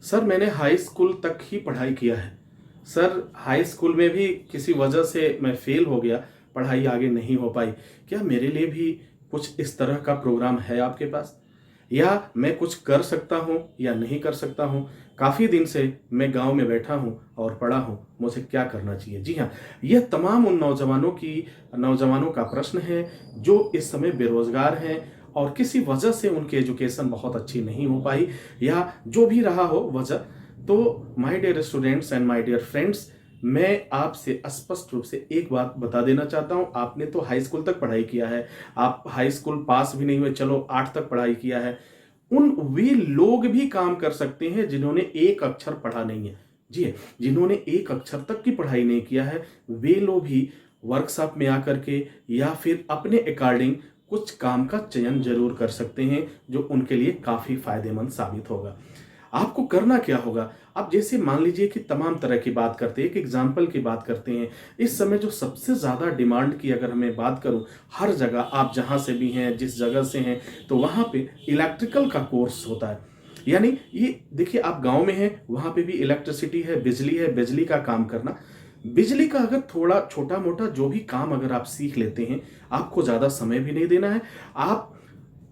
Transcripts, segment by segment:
Sir मैंने high school तक ही पढ़ाई किया है। सर हाई स्कूल में भी किसी वजह से मैं फेल हो गया, पढ़ाई आगे नहीं हो पाई। क्या मेरे लिए भी कुछ इस तरह का प्रोग्राम है आपके पास? या मैं कुछ कर सकता हूँ या नहीं कर सकता हूँ? काफ़ी दिन से मैं गांव में बैठा हूँ और पढ़ा हूँ, मुझे क्या करना चाहिए? जी हाँ, यह तमाम उन नौजवानों का प्रश्न है जो इस समय बेरोजगार हैं और किसी वजह से उनकी एजुकेशन बहुत अच्छी नहीं हो पाई, या जो भी रहा हो वजह। तो my dear students and my dear friends, मैं आपसे स्पष्ट रूप से एक बात बता देना चाहता हूं। आपने तो हाई स्कूल तक पढ़ाई किया है, आप हाई स्कूल पास भी नहीं हुए, चलो 8 तक पढ़ाई किया है। उन वे लोग भी काम कर सकते हैं जिन्होंने एक अक्षर पढ़ा नहीं है। जी है, जिन्होंने एक अक्षर तक की पढ़ाई नहीं किया है, वे लोग भी वर्कशॉप में आकर के या फिर अपने अकॉर्डिंग कुछ काम का चयन जरूर कर सकते हैं जो उनके लिए काफी फायदेमंद साबित होगा। आपको करना क्या होगा? आप जैसे मान लीजिए कि तमाम तरह की बात करते हैं, एक एग्जाम्पल की बात करते हैं। इस समय जो सबसे ज़्यादा डिमांड की अगर मैं बात करूं, हर जगह आप जहां से भी हैं, जिस जगह से हैं, तो वहां पे इलेक्ट्रिकल का कोर्स होता है। यानी ये देखिए, आप गांव में हैं, वहां पे भी इलेक्ट्रिसिटी है, बिजली का काम करना। बिजली का अगर थोड़ा छोटा मोटा जो भी काम अगर आप सीख लेते हैं, आपको ज़्यादा समय भी नहीं देना है। आप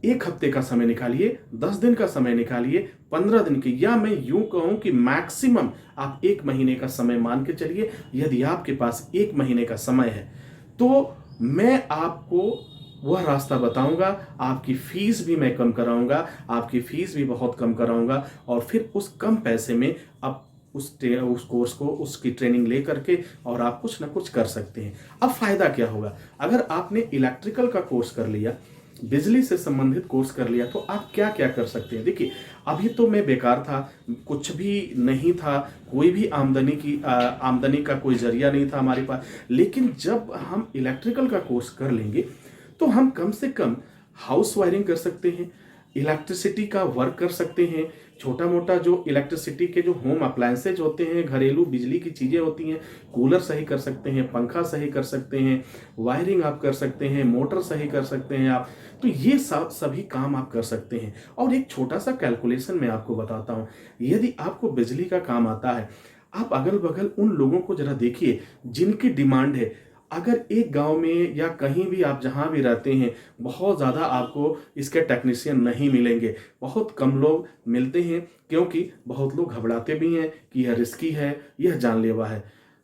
1 हफ्ते का समय निकालिए, 10 दिन का समय निकालिए, 15 दिन की, या मैं यूं कहूं कि मैक्सिमम आप 1 महीने का समय मान के चलिए। यदि आपके पास 1 महीने का समय है तो मैं आपको वह रास्ता बताऊंगा। आपकी फीस भी मैं कम कराऊंगा, आपकी फीस भी बहुत कम कराऊंगा, और फिर उस कम पैसे में आप उस कोर्स को, उसकी ट्रेनिंग ले करके और आप कुछ ना कुछ कर सकते हैं। अब फायदा क्या होगा? अगर आपने इलेक्ट्रिकल का कोर्स कर लिया, बिजली से संबंधित कोर्स कर लिया, तो आप क्या क्या कर सकते हैं? देखिए, अभी तो मैं बेकार था, कुछ भी नहीं था, कोई भी आमदनी का कोई जरिया नहीं था हमारे पास। लेकिन जब हम इलेक्ट्रिकल का कोर्स कर लेंगे तो हम कम से कम हाउस वायरिंग कर सकते हैं, इलेक्ट्रिसिटी का वर्क कर सकते हैं, छोटा मोटा जो इलेक्ट्रिसिटी के जो होम अप्लायंसेज होते हैं, घरेलू बिजली की चीज़ें होती हैं, कूलर सही कर सकते हैं, पंखा सही कर सकते हैं, वायरिंग आप कर सकते हैं, मोटर सही कर सकते हैं आप। तो ये सब सभी काम आप कर सकते हैं। और एक छोटा सा कैलकुलेशन मैं आपको बताता हूँ। यदि आपको बिजली का काम आता है, आप अगल बगल उन लोगों को जरा देखिए जिनकी डिमांड है। अगर एक गांव में या कहीं भी आप जहां भी रहते हैं, बहुत ज़्यादा आपको इसके टेक्नीशियन नहीं मिलेंगे, बहुत कम लोग मिलते हैं, क्योंकि बहुत लोग घबराते भी हैं कि यह रिस्की है, यह जानलेवा है।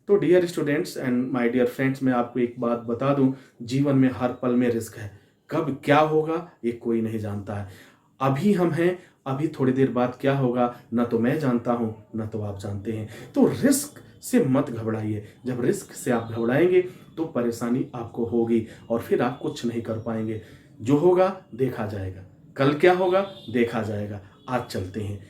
तो dear students and my dear friends, मैं आपको एक बात बता दूं, जीवन में हर पल में रिस्क है। कब क्या होगा ये कोई नहीं जानता है। अभी हम हैं, अभी थोड़ी देर बाद क्या होगा ना तो मैं जानता हूं ना तो आप जानते हैं। तो रिस्क से मत घबराइए। जब रिस्क से आप घबराएंगे तो परेशानी आपको होगी और फिर आप कुछ नहीं कर पाएंगे। जो होगा देखा जाएगा, कल क्या होगा देखा जाएगा, आज चलते हैं।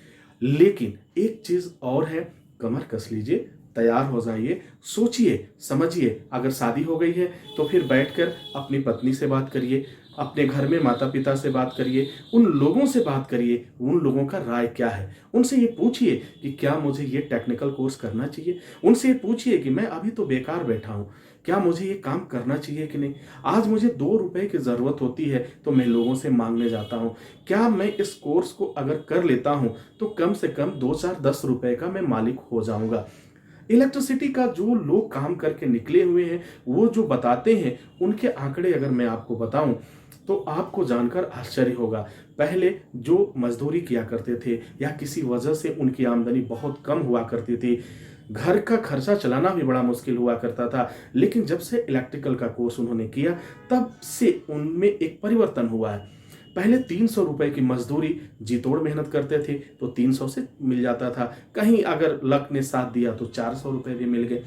लेकिन एक चीज और है, कमर कस लीजिए, तैयार हो जाइए, सोचिए समझिए। अगर शादी हो गई है तो फिर बैठकर अपनी पत्नी से बात करिए, अपने घर में माता पिता से बात करिए, उन लोगों से बात करिए, उन लोगों का राय क्या है। उनसे ये पूछिए कि क्या मुझे ये टेक्निकल कोर्स करना चाहिए। उनसे ये पूछिए कि मैं अभी तो बेकार बैठा हूँ, क्या मुझे ये काम करना चाहिए कि नहीं। आज मुझे 2 रुपए की ज़रूरत होती है तो मैं लोगों से मांगने जाता हूँ। क्या मैं इस कोर्स को अगर कर लेता हूँ तो कम से कम 2 4 10 रुपए का मैं मालिक हो जाऊंगा। इलेक्ट्रिसिटी का जो लोग काम करके निकले हुए हैं, वो जो बताते हैं, उनके आंकड़े अगर मैं आपको बताऊं तो आपको जानकर आश्चर्य होगा। पहले जो मजदूरी किया करते थे या किसी वजह से उनकी आमदनी बहुत कम हुआ करती थी, घर का खर्चा चलाना भी बड़ा मुश्किल हुआ करता था, लेकिन जब से इलेक्ट्रिकल का कोर्स उन्होंने किया तब से उनमें एक परिवर्तन हुआ है। पहले 300 रुपए की मजदूरी जी तोड़ मेहनत करते थे तो 300 से मिल जाता था, कहीं अगर लक ने साथ दिया तो 400 रुपए भी मिल गए।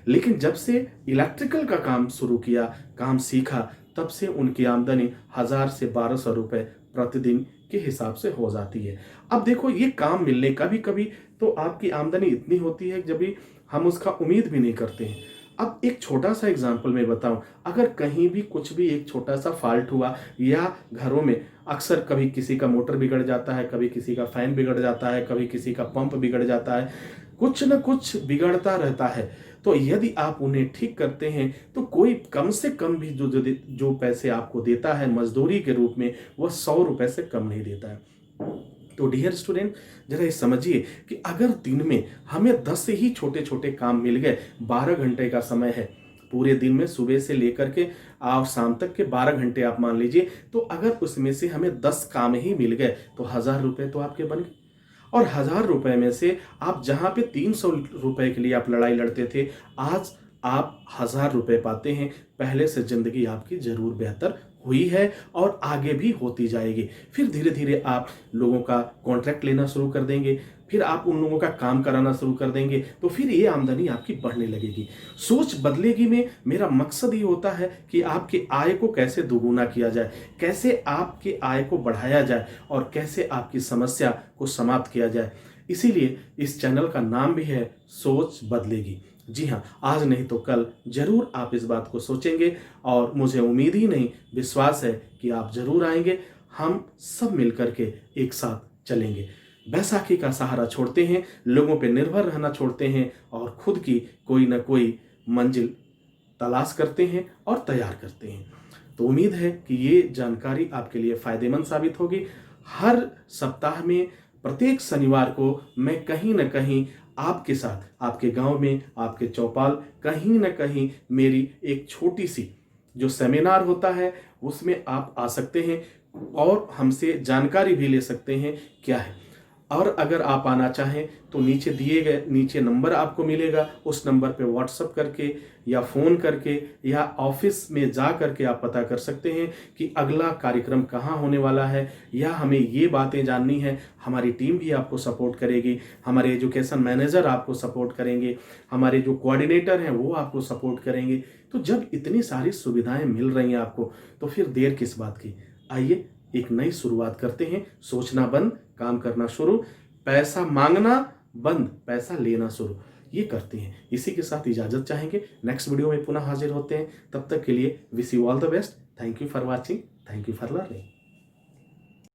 लेकिन जब से इलेक्ट्रिकल का काम शुरू किया, काम सीखा, तब से उनकी आमदनी 1000 से 1200 रुपए प्रतिदिन के हिसाब से हो जाती है। अब देखो, ये काम मिलने कभी कभी तो आपकी आमदनी इतनी होती है जब भी हम उसका उम्मीद भी नहीं करते हैं। अब एक छोटा सा एग्जांपल मैं बताऊं, अगर कहीं भी कुछ भी एक छोटा सा फॉल्ट हुआ, या घरों में अक्सर कभी किसी का मोटर बिगड़ जाता है, कभी किसी का फैन बिगड़ जाता है, कभी किसी का पंप बिगड़ जाता है, कुछ न कुछ बिगड़ता रहता है। तो यदि आप उन्हें ठीक करते हैं तो कोई कम से कम भी जो पैसे आपको देता है मजदूरी के रूप में, वह 100 रुपए से कम नहीं देता है। तो डियर स्टूडेंट, जरा ये समझिए कि अगर दिन में हमें 10 से ही छोटे छोटे काम मिल गए, 12 घंटे का समय है पूरे दिन में, सुबह से लेकर के आप शाम तक के 12 घंटे आप मान लीजिए, तो अगर उसमें से हमें 10 काम ही मिल गए तो 1000 रुपये तो आपके बन गए। और 1000 रुपये में से आप जहाँ पे 300 रुपये के लिए आप लड़ाई लड़ते थे, आज आप 1000 रुपये पाते हैं। पहले से जिंदगी आपकी जरूर बेहतर हुई है और आगे भी होती जाएगी। फिर धीरे धीरे आप लोगों का कॉन्ट्रैक्ट लेना शुरू कर देंगे, फिर आप उन लोगों का काम कराना शुरू कर देंगे, तो फिर ये आमदनी आपकी बढ़ने लगेगी। सोच बदलेगी में मेरा मकसद ये होता है कि आपके आय को कैसे दोगुना किया जाए, कैसे आपके आय को बढ़ाया जाए और कैसे आपकी समस्या को समाप्त किया जाए। इसीलिए इस चैनल का नाम भी है सोच बदलेगी। जी हाँ, आज नहीं तो कल जरूर आप इस बात को सोचेंगे और मुझे उम्मीद ही नहीं, विश्वास है कि आप जरूर आएंगे। हम सब मिलकर के एक साथ चलेंगे। बैसाखी का सहारा छोड़ते हैं, लोगों पे निर्भर रहना छोड़ते हैं और खुद की कोई ना कोई मंजिल तलाश करते हैं और तैयार करते हैं। तो उम्मीद है कि ये जानकारी आपके लिए फायदेमंद साबित होगी। हर सप्ताह में प्रत्येक शनिवार को मैं कहीं ना कहीं आपके साथ, आपके गांव में, आपके चौपाल, कहीं ना कहीं मेरी एक छोटी सी जो सेमिनार होता है उसमें आप आ सकते हैं और हमसे जानकारी भी ले सकते हैं क्या है। और अगर आप आना चाहें तो नीचे दिए गए नीचे नंबर आपको मिलेगा, उस नंबर पे व्हाट्सएप करके या फ़ोन करके या ऑफिस में जा करके आप पता कर सकते हैं कि अगला कार्यक्रम कहाँ होने वाला है, या हमें ये बातें जाननी है। हमारी टीम भी आपको सपोर्ट करेगी, हमारे एजुकेशन मैनेजर आपको सपोर्ट करेंगे, हमारे जो कोऑर्डिनेटर हैं वो आपको सपोर्ट करेंगे। तो जब इतनी सारी सुविधाएं मिल रही हैं आपको, तो फिर देर किस बात की। आइए एक नई शुरुआत करते हैं। सोचना बंद, काम करना शुरू, पैसा मांगना बंद, पैसा लेना शुरू, ये करते हैं। इसी के साथ इजाजत चाहेंगे, नेक्स्ट वीडियो में पुनः हाजिर होते हैं। तब तक के लिए wish you all the best. Thank you for watching, thank you for learning.